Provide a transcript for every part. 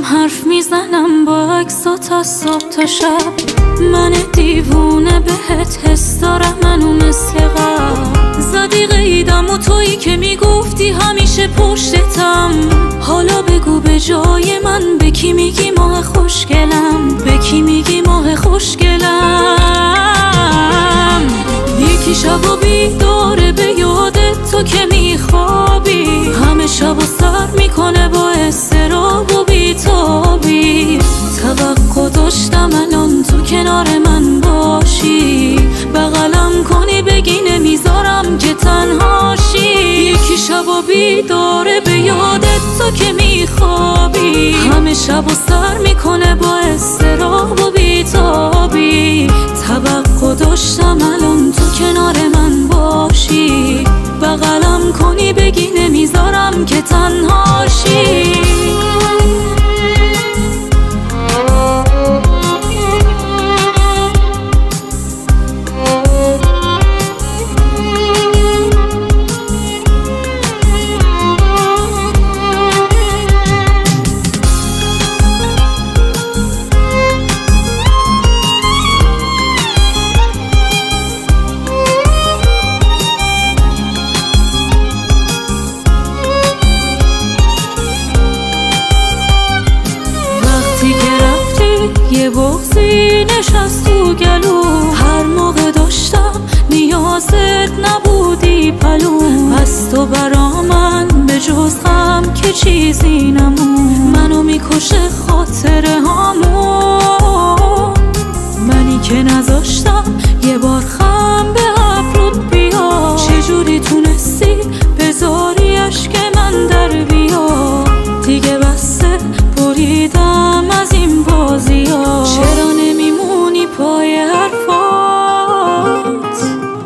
حرف میزنم با عکسات تا صبح تا شب. من دیوونه بهت حس دارم، منو مثل قبل زدی قیدم و تویی که میگفتی همیشه پشتتم. حالا بگو به جای من به کی میگی ماه خوشگلم، به کی میگی ماه خوشگلم. یکی شب و بیداره به یادت تو که میخوابی، همه شب و سر میکنه با استراب و بیتابی. توقع داشتم الان تو کنار من باشی، بغلم کنی بگی نمیذارم که تنهاشی. یکی شب و بیداره به یادت تو که میخوابی، همه شب و سر میکنه با استراب و بیتابی. توقع داشتم الان تو کنار من باشی، بغلم کنی بگی نمیذارم که تنهاشی. یه بغضی نشست تو گلو، هر موقع داشتم نیازت نبودی پلو. از تو برا من به جز غم که چیزی نمون، منو میکشه خاطره هامون. منی که نذاشتم یه بار خم به ابرود بیا، چجوری تونستی بذاری اشک من در بیا. دیگه بسته بریدم از این بازی ها، چرا نمیمونی پای حرفات؟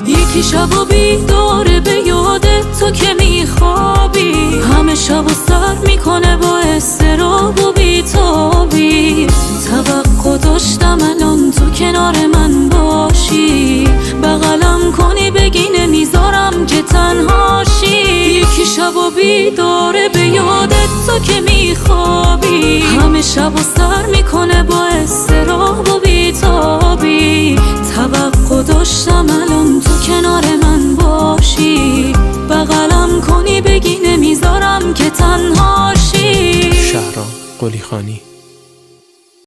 یکی شب و بیداره به یادت تو که میخوابی، همه شب و سر میکنه با استراب و بیتابی. توقع داشتم الان تو کنار من باشی، بغلم کنی بگی نمیذارم که تنهاشی. یکی شب و بیداره به یادت تو که میخوابی، همه شب و سر میکنه با استراب و بیتابی. توقع داشتم الان تو کنار من باشی، بغلم کنی بگی نمیذارم که تنهاشی. شهرام قلیخانی.